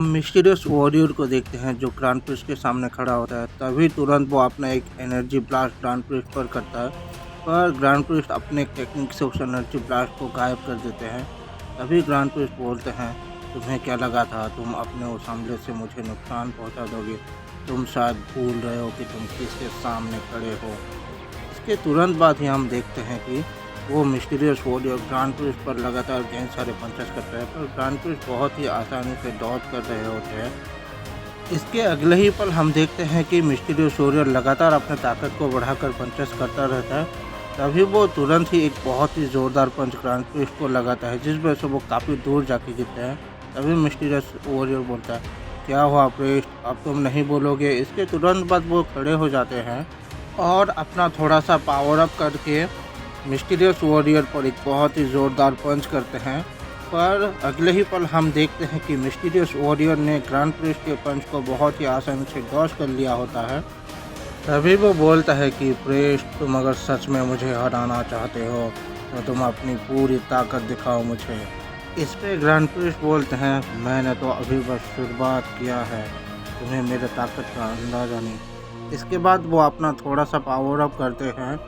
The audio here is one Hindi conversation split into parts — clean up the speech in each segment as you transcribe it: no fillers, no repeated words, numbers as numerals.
मिस्टीरियस वॉरियर को देखते हैं जो ग्रैंड प्रिस्ट के सामने खड़ा होता है। तभी तुरंत वो अपना एक एनर्जी ब्लास्ट ग्रैंड प्रिस्ट पर करता है, पर ग्रैंड प्रिस्ट अपने टेक्निक से उस एनर्जी ब्लास्ट को गायब कर देते हैं। तभी ग्रैंड प्रिस्ट बोलते हैं, तुम्हें क्या लगा था तुम अपने उस हमले से मुझे नुकसान पहुंचा दोगे? तुम शायद भूल रहे हो कि तुम किसके सामने खड़े हो। इसके तुरंत बाद ही हम देखते हैं कि वो मिस्टीरियस वॉरियर ग्रैंड प्रिस्ट पर लगातार कई सारे पंचेस करता है, पर ग्रैंड प्रिस्ट बहुत ही आसानी से डॉज कर रहे होते हैं। इसके अगले ही पल हम देखते हैं कि मिस्टीरियस वॉरियर लगातार अपने ताकत को बढ़ाकर पंचेस करता रहता है। तभी वो तुरंत ही एक बहुत ही ज़ोरदार पंच ग्रैंड प्रिस्ट को लगाता है, जिस वजह से वो काफ़ी दूर जाके गिरते हैं। तभी मिस्टीरियस वॉरियर बोलता है, क्या हुआ प्रिस्ट, अब तुम नहीं बोलोगे? इसके तुरंत बाद वो खड़े हो जाते हैं और अपना थोड़ा सा पावर अप करके मिस्टीरियस वॉरियर पर एक बहुत ही ज़ोरदार पंच करते हैं। पर अगले ही पल हम देखते हैं कि मिस्टीरियस वॉरियर ने ग्रैंड प्रिस्ट के पंच को बहुत ही आसानी से डॉज कर लिया होता है। तभी वो बोलता है कि प्रिस्ट, तुम अगर सच में मुझे हराना चाहते हो तो तुम अपनी पूरी ताकत दिखाओ मुझे। इस पे ग्रैंड प्रिस्ट बोलते हैं, मैंने तो अभी बस शुरुआत किया है, तुम्हें मेरे ताकत का अंदाज़ा नहीं। इसके बाद वो अपना थोड़ा सा पावर अप करते हैं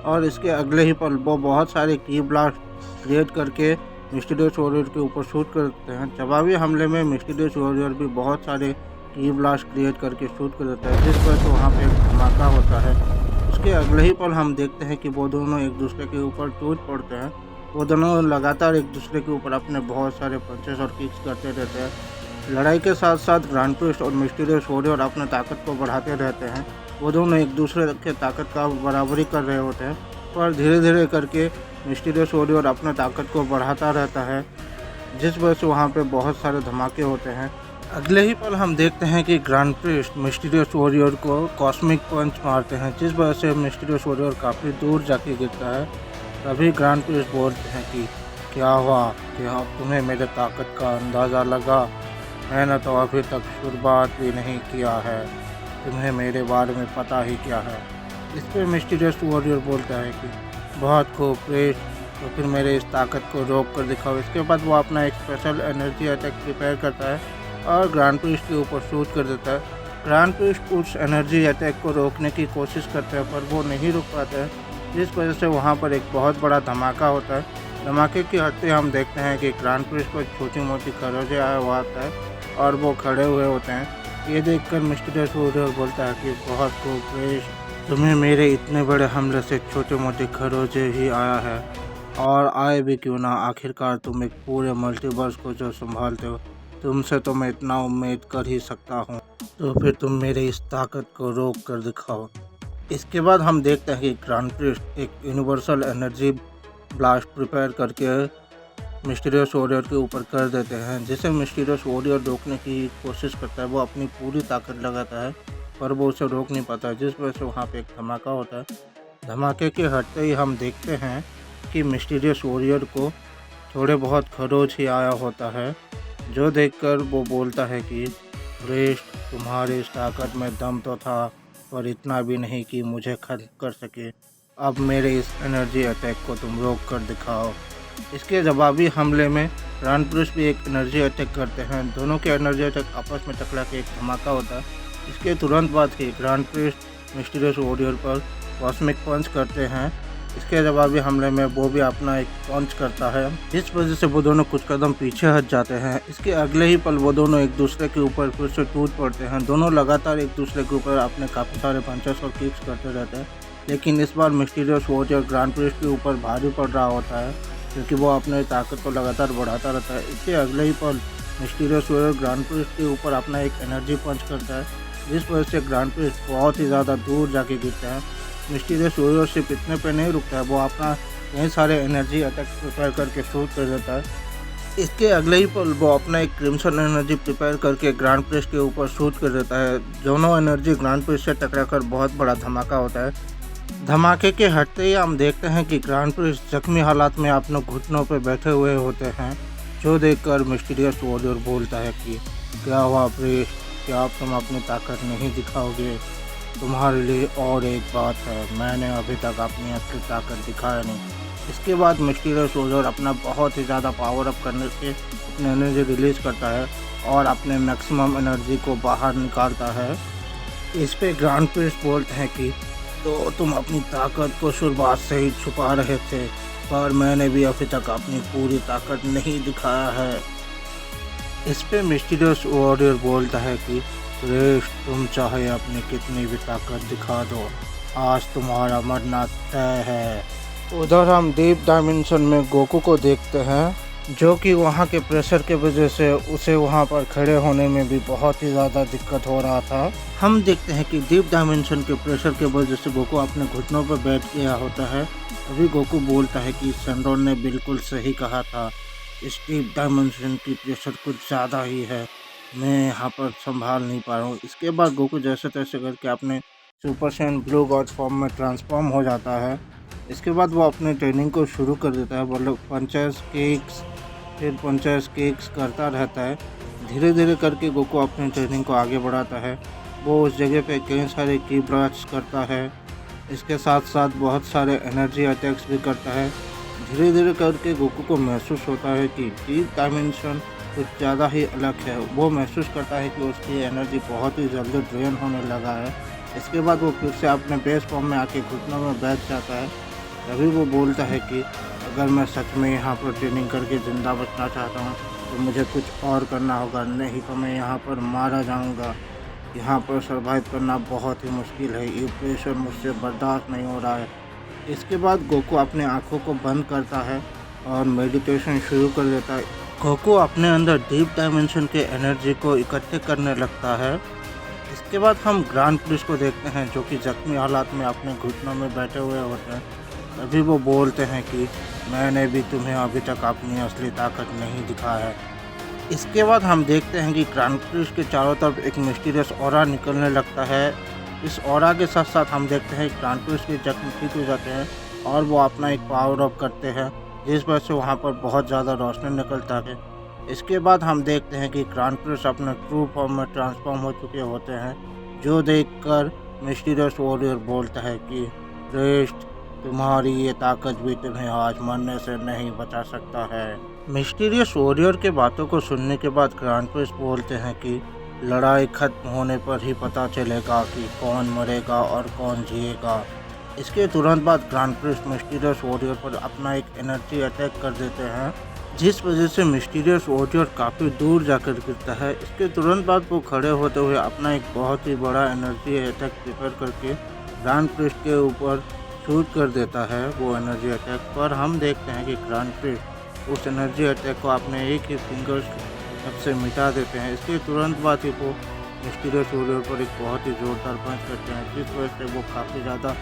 और इसके अगले ही पल वो बहुत सारे की ब्लास्ट क्रिएट करके मिस्टीरियस वॉरियर के ऊपर शूट करते हैं। जवाबी हमले में मिस्टीरियस वॉरियर भी बहुत सारे की ब्लास्ट क्रिएट करके शूट कर देता है, जिस वजह से वहाँ पे एक धमाका होता है। उसके अगले ही पल हम देखते हैं कि वो दोनों एक दूसरे के ऊपर टूट पड़ते हैं। वो दोनों लगातार एक दूसरे के ऊपर अपने बहुत सारे पंचेस और किक्स करते रहते हैं। लड़ाई के साथ साथ ग्रैंड प्रिस्ट और मिस्टीरियस वॉरियर अपने ताकत को बढ़ाते रहते हैं। वो दोनों एक दूसरे के ताकत का बराबरी कर रहे होते हैं, पर धीरे धीरे करके मिस्टीरियस वॉरियर अपने ताकत को बढ़ाता रहता है, जिस वजह से वहाँ पे बहुत सारे धमाके होते हैं। अगले ही पल हम देखते हैं कि ग्रैंड प्रिस्ट मिस्टीरियस वॉरियर को कॉस्मिक पंच मारते हैं, जिस वजह से मिस्टीरियस वॉरियर काफ़ी दूर जाके गिरता है। तभी ग्रैंड प्रिस्ट बोलते हैं कि क्या हुआ, क्या तुम्हें मेरे ताकत का अंदाज़ा लगा? मैंने तो अभी तक शुरुआत भी नहीं किया है, तुम्हें मेरे बारे में पता ही क्या है? इस पर मिस्टीरियस वॉरियर बोलता है कि बहुत खूब प्रिस्ट, तो फिर मेरे इस ताकत को रोक कर दिखाओ। इसके बाद वो अपना एक स्पेशल एनर्जी अटैक प्रिपेयर करता है और ग्रैंड प्रिस्ट के ऊपर शूट कर देता है। ग्रैंड प्रिस्ट उस एनर्जी अटैक को रोकने की कोशिश करते हैं, पर वो नहीं रुक पाते हैं, जिस वजह से वहाँ पर एक बहुत बड़ा धमाका होता है। धमाके की हद हम देखते हैं कि ग्रैंड प्रिस्ट को छोटी मोटी खरोंचे आया हुआ आता है और वो खड़े हुए होते हैं। ये देखकर मिस्टीरियस वॉरियर बोलता है कि बहुत खूब प्रिस्ट, तुम्हें मेरे इतने बड़े हमले से छोटे मोटे खरोंचे ही आया है, और आए भी क्यों ना, आखिरकार तुम एक पूरे मल्टीवर्स को जो संभालते हो, तुमसे तो मैं इतना उम्मीद कर ही सकता हूँ। तो फिर तुम मेरे इस ताकत को रोक कर दिखाओ। इसके बाद हम देखते हैं कि ग्रैंड प्रिस्ट एक यूनिवर्सल एनर्जी ब्लास्ट प्रिपेयर करके मिस्टीरियस वॉरियर के ऊपर कर देते हैं, जिसे मिस्टीरियस वॉरियर रोकने की कोशिश करता है। वो अपनी पूरी ताकत लगाता है, पर वो उसे रोक नहीं पाता, जिस वजह से वहाँ पे एक धमाका होता है। धमाके के हटते ही हम देखते हैं कि मिस्टीरियस वॉरियर को थोड़े बहुत खरोच ही आया होता है, जो देखकर वो बोलता है कि प्रिस्ट, तुम्हारी इस ताकत में दम तो था, पर इतना भी नहीं कि मुझे खत्म कर सके। अब मेरे इस एनर्जी अटैक को तुम रोक कर दिखाओ। इसके जवाबी हमले में ग्रैंड प्रिस्ट भी एक एनर्जी अटैक करते हैं। दोनों के एनर्जी अटैक आपस में टकरा के एक धमाका होता है। इसके तुरंत बाद ही ग्रैंड प्रिस्ट मिस्टीरियस वॉरियर पर कॉस्मिक पंच करते हैं। इसके जवाबी हमले में वो भी अपना एक पंच करता है, जिस वजह से वो दोनों कुछ कदम पीछे हट जाते हैं। इसके अगले ही पल वो दोनों एक दूसरे के ऊपर फिर से टूट पड़ते हैं। दोनों लगातार एक दूसरे के ऊपर अपने काफ़ी सारे पंचेस और किक्स करते रहते हैं, लेकिन इस बार मिस्टीरियस वॉरियर ग्रैंड प्रिस्ट के ऊपर भारी पड़ रहा होता है, क्योंकि वो अपने ताकत को लगातार बढ़ाता रहता है। इसके अगले ही पल मिस्टीरियस वॉरियर ग्रैंड प्रिस्ट के ऊपर अपना एक एनर्जी पंच करता है, जिस वजह से ग्रैंड प्रिस्ट बहुत ही ज़्यादा दूर जाके गिरता है। मिस्टीरियस वॉरियर सिर्फ इतने पे नहीं रुकता है, वो अपना कई सारे एनर्जी अटैक प्रिपेयर करके शूट कर देता है। इसके अगले ही पल वो अपना एक क्रिम्सन एनर्जी प्रिपेयर करके ग्रैंड प्रिस्ट के ऊपर शूट कर देता है। दोनों एनर्जी ग्रैंड प्रिस्ट से टकराकर बहुत बड़ा धमाका होता है। धमाके के हटते ही हम देखते हैं कि ग्रैंड प्रिस्ट जख्मी हालात में अपने घुटनों पर बैठे हुए होते हैं, जो देखकर मिस्टीरियस वॉरियर बोलता है कि क्या हुआ प्रिस्ट, क्या अब तुम अपनी ताकत नहीं दिखाओगे? तुम्हारे लिए और एक बात है, मैंने अभी तक अपनी असली ताकत दिखाया नहीं, इसके बाद मिस्टीरियस वॉरियर अपना बहुत ही ज़्यादा पावर अप करने से अपनी एनर्जी रिलीज़ करता है और अपने मैक्सिमम एनर्जी को बाहर निकालता है। इस पे ग्रैंड प्रिस्ट बोलते हैं कि तो तुम अपनी ताकत को शुरुआत से ही छुपा रहे थे, पर मैंने भी अभी तक अपनी पूरी ताकत नहीं दिखाया है। इस पे मिस्टीरियस वॉरियर बोलता है कि श्रेष्ठ, तुम चाहे अपनी कितनी भी ताकत दिखा दो, आज तुम्हारा मरना तय है। उधर हम डीप डायमेंशन में गोकू को देखते हैं, जो कि वहाँ के प्रेशर के वजह से उसे वहाँ पर खड़े होने में भी बहुत ही ज़्यादा दिक्कत हो रहा था। हम देखते हैं कि डीप डायमेंशन के प्रेशर के वजह से गोकू अपने घुटनों पर बैठ गया होता है। अभी गोकू बोलता है कि सनरॉन ने बिल्कुल सही कहा था, इस डीप डायमेंशन की प्रेशर कुछ ज़्यादा ही है, मैं यहाँ पर संभाल नहीं पा रहा हूँ। इसके बाद गोकू जैसे तैसे करके अपने super Saiyan blue God form में ट्रांसफॉर्म हो जाता है। इसके बाद वो अपने ट्रेनिंग को शुरू कर देता है, मतलब पंचेस किक्स, फिर पंचेस किक्स करता रहता है। धीरे धीरे करके गोकू अपनी ट्रेनिंग को आगे बढ़ाता है। वो उस जगह पे कई सारे की ब्लास्ट करता है, इसके साथ साथ बहुत सारे एनर्जी अटैक्स भी करता है। धीरे धीरे करके गोकू को महसूस होता है कि डीप डायमेंशन कुछ ज़्यादा ही अलग है। वो महसूस करता है कि उसकी एनर्जी बहुत ही जल्दी ड्रेन होने लगा है। इसके बाद वो फिर से अपने बेस फॉर्म में आके घुटनों में बैठ जाता है। तभी वो बोलता है कि अगर मैं सच में यहाँ पर ट्रेनिंग करके ज़िंदा बचना चाहता हूँ तो मुझे कुछ और करना होगा, नहीं तो मैं यहाँ पर मारा जाऊँगा। यहाँ पर सर्वाइव करना बहुत ही मुश्किल है, ये प्रेशर मुझसे बर्दाश्त नहीं हो रहा है। इसके बाद गोकू अपने आँखों को बंद करता है और मेडिटेशन शुरू कर देता है। गोकू अपने अंदर डीप डायमेंशन के एनर्जी को इकट्ठे करने लगता है। इसके बाद हम ग्रैंड प्रिस्ट को देखते हैं, जो कि जख्मी हालात में अपने घुटनों में बैठे हुए होते हैं। तभी वो बोलते हैं कि मैंने भी तुम्हें अभी तक अपनी असली ताकत नहीं दिखाया है। इसके बाद हम देखते हैं कि ग्रैंड प्रिस्ट के चारों तरफ एक मिस्टीरियस ऑरा निकलने लगता है। इस ऑरा के साथ साथ हम देखते हैं ग्रैंड प्रिस्ट के जख्म ठीक हो जाते हैं और वो अपना एक पावर अप करते हैं, जिस वजह से वहाँ पर बहुत ज़्यादा रोशनी निकलता है। इसके बाद हम देखते हैं कि ग्रैंड प्रिस्ट अपने ट्रू फॉर्म में ट्रांसफॉर्म हो चुके होते हैं, जो देखकर मिस्टीरियस वॉरियर बोलता है कि श्रेष्ठ, तुम्हारी ये ताकत भी तुम्हें आज मरने से नहीं बचा सकता है। मिस्टीरियस वॉरियर के बातों को सुनने के बाद ग्रैंड प्रिस्ट बोलते हैं कि लड़ाई खत्म होने पर ही पता चलेगा कि कौन मरेगा और कौन जिएगा। इसके तुरंत बाद ग्रैंड प्रिस्ट मिस्टीरियस वॉरियर पर अपना एक एनर्जी अटैक कर देते हैं, जिस वजह से मिस्टीरियस वॉरियर काफ़ी दूर जाकर गिरता है। इसके तुरंत बाद वो खड़े होते हुए अपना एक बहुत ही बड़ा एनर्जी अटैक प्रिपेयर करके ग्रैंड प्रिस्ट के ऊपर शूट कर देता है वो एनर्जी अटैक। पर हम देखते हैं कि ग्रैंड प्रिस्ट उस एनर्जी अटैक को अपने एक ही फिंगर्स से मिटा देते हैं। इसके तुरंत बाद ही वो मिस्टीरियस वॉरियर पर एक बहुत ही ज़ोरदार पंच करते हैं, जिस वजह से वो काफ़ी ज़्यादा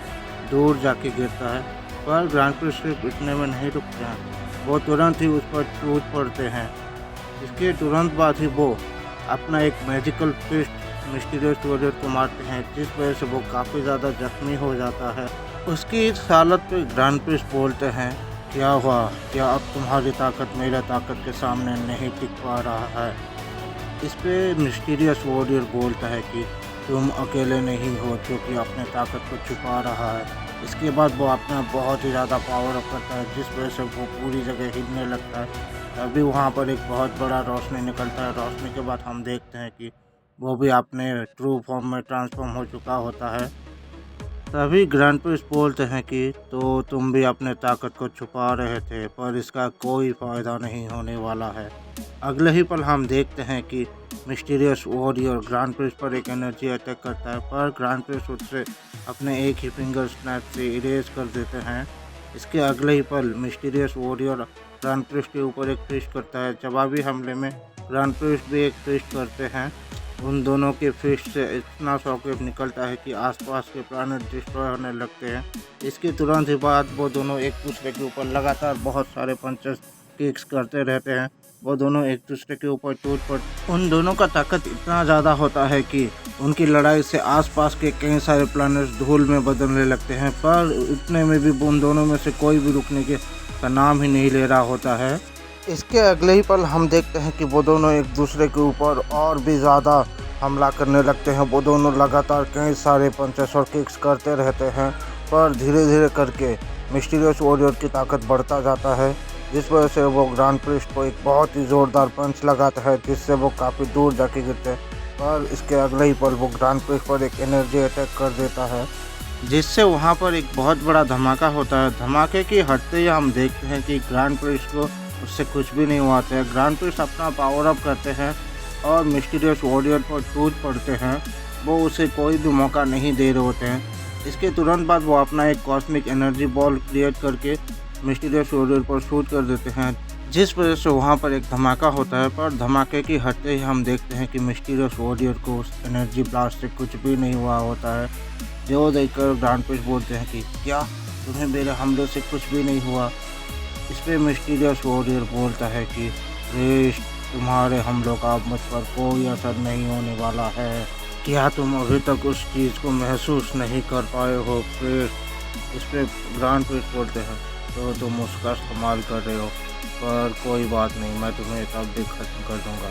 दूर जाके गिरता है। पर ग्रैंड प्रिस्ट सिर्फ इतने में नहीं रुकते हैं, वो तुरंत ही उस पर टूट पड़ते हैं। इसके तुरंत बाद ही वो अपना एक मैजिकल फिस्ट मिस्टीरियस वॉरियर को मारते हैं, जिस वजह से वो काफ़ी ज़्यादा जख्मी हो जाता है। उसकी इस हालत पे ग्रैंड प्रिस्ट बोलते हैं, क्या हुआ, क्या अब तुम्हारी ताकत मेरे ताकत के सामने नहीं टिक पा रहा है। इस पे मिस्टीरियस वॉरियर बोलता है कि तुम अकेले नहीं हो जो कि अपने ताकत को छुपा रहा है। इसके बाद वो अपना बहुत ही ज़्यादा पावर अप करता है, जिस वजह से वो पूरी जगह हिलने लगता है। तभी वहाँ पर एक बहुत बड़ा रोशनी निकलता है। रोशनी के बाद हम देखते हैं कि वो भी अपने ट्रू फॉर्म में ट्रांसफॉर्म हो चुका होता है। तभी ग्रैंड प्रिस्ट बोलते हैं कि तो तुम भी अपने ताकत को छुपा रहे थे, पर इसका कोई फ़ायदा नहीं होने वाला है। अगले ही पल हम देखते हैं कि मिस्टीरियस वॉरियर ग्रैंड प्रिस्ट पर एक एनर्जी अटैक करता है, पर ग्रैंड प्रिस्ट उससे अपने एक ही फिंगर स्नैप से इरेज कर देते हैं। इसके अगले ही पल मिस्टीरियस वॉरियर ग्रैंड प्रिस्ट के ऊपर एक फिस्ट करता है। जवाबी हमले में ग्रैंड प्रिस्ट भी एक फिस्ट करते हैं। उन दोनों के फिस्ट से इतना शॉकवेव निकलता है कि आसपास के प्लैनेट डिस्ट्रॉय होने लगते हैं। इसके तुरंत ही बाद वो दोनों एक दूसरे के ऊपर लगातार बहुत सारे पंचेस किक्स करते रहते हैं। वो दोनों एक दूसरे के ऊपर टूट पड़ते। उन दोनों का ताकत इतना ज़्यादा होता है कि उनकी लड़ाई से आसपास के कई सारे प्लैनेट्स धूल में बदलने लगते हैं, पर इतने में भी उन दोनों में से कोई भी रुकने का नाम ही नहीं ले रहा होता है। इसके अगले ही पल हम देखते हैं कि वो दोनों एक दूसरे के ऊपर और भी ज़्यादा हमला करने लगते हैं। वो दोनों लगातार कई सारे पंचेस और किक्स करते रहते हैं, पर धीरे धीरे करके मिस्टीरियस वॉरियर की ताकत बढ़ता जाता है, जिस वजह से वो ग्रैंड प्रिस्ट को एक बहुत ही ज़ोरदार पंच लगाता है, जिससे वो काफ़ी दूर जाके गिरते हैं। पर इसके अगले ही पल वो ग्रैंड प्रिस्ट पर एक एनर्जी अटैक कर देता है, जिससे वहाँ पर एक बहुत बड़ा धमाका होता है। धमाके की हटते ही हम देखते हैं कि ग्रैंड प्रिस्ट को उससे कुछ भी नहीं हुआ था। ग्रैंड प्रिस्ट अपना पावर अप करते हैं और मिस्टीरियस वॉरियर पर टूट पड़ते हैं। वो उसे कोई भी मौका नहीं दे रहे होते हैं। इसके तुरंत बाद वो अपना एक कॉस्मिक एनर्जी बॉल क्रिएट करके मिस्टीरियस वॉरियर पर शूट कर देते हैं, जिस वजह से वहाँ पर एक धमाका होता है। पर धमाके की हटते ही हम देखते हैं कि मिस्टीरियस वॉरियर को उस एनर्जी ब्लास्ट से कुछ भी नहीं हुआ होता है। जो देखकर ग्रैंड प्रिस्ट बोलते हैं कि क्या तुम्हें मेरे हमले से कुछ भी नहीं हुआ। इस पे मिस्टीरियस वॉरियर बोलता है कि प्रिस्ट, तुम्हारे हमलों का अब मुझ पर कोई असर नहीं होने वाला है। क्या तुम अभी तक उस चीज़ को महसूस नहीं कर पाए हो प्रिस्ट। इस पे ग्रैंड प्रिस्ट बोलते हैं तो तुम उसका इस्तेमाल कर रहे हो, पर कोई बात नहीं, मैं तुम्हें तब भी ख़त्म कर दूंगा।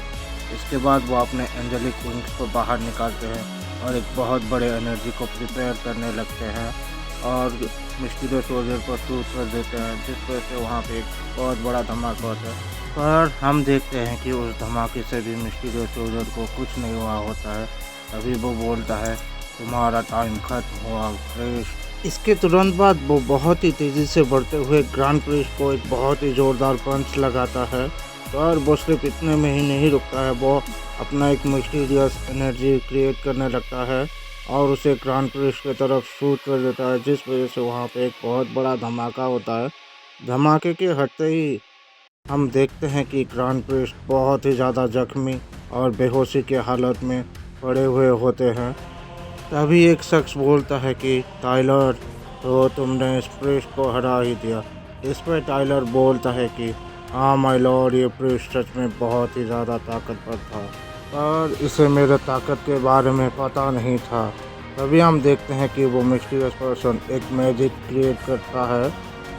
इसके बाद वो अपने एंजेलिक विंग्स को बाहर निकालते हैं और एक बहुत बड़े एनर्जी को प्रिपेयर करने लगते हैं और मिस्टीरियस वॉरियर पर शूट कर देते हैं, जिस वजह से वहाँ पे एक बहुत बड़ा धमाका होता है। पर हम देखते हैं कि उस धमाके से भी मिस्टीरियस वॉरियर को कुछ नहीं हुआ होता है। तभी वो बोलता है तुम्हारा टाइम खत्म हुआ प्रिस्ट। इसके तुरंत बाद वो बहुत ही तेज़ी से बढ़ते हुए ग्रैंड प्रिस्ट को एक बहुत ही ज़ोरदार पंच लगाता है। पर वो सिर्फ इतने में ही नहीं रुकता है, वो अपना एक मिस्टीरियस एनर्जी क्रिएट करने लगता है और उसे ग्रैंड प्रिस्ट की तरफ शूट कर देता है, जिस वजह से वहाँ पे एक बहुत बड़ा धमाका होता है। धमाके के हटते ही हम देखते हैं कि ग्रैंड प्रिस्ट बहुत ही ज़्यादा जख्मी और बेहोशी की हालत में पड़े हुए होते हैं। तभी एक शख्स बोलता है कि टाइलर, तो तुमने इस प्रिस्ट को हरा ही दिया। इस पर टाइलर बोलता है कि हाँ माय लॉर्ड, ये प्रिस्ट सच में बहुत ही ज़्यादा ताकतवर था, पर इसे मेरे ताकत के बारे में पता नहीं था। तभी हम देखते हैं कि वो मिस्टीरियस पर्सन एक मैजिक क्रिएट करता है,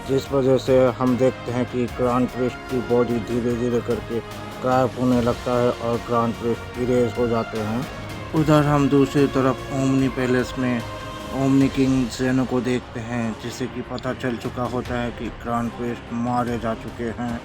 जिस वजह से हम देखते हैं कि ग्रैंड प्रिस्ट की बॉडी धीरे धीरे करके गायब होने लगता है और ग्रैंड प्रिस्ट इरेज हो जाते हैं। उधर हम दूसरी तरफ ओमनी पैलेस में ओमनी किंग जेनो को देखते हैं, जिसे कि पता चल चुका होता है कि ग्रैंड प्रिस्ट मारे जा चुके हैं।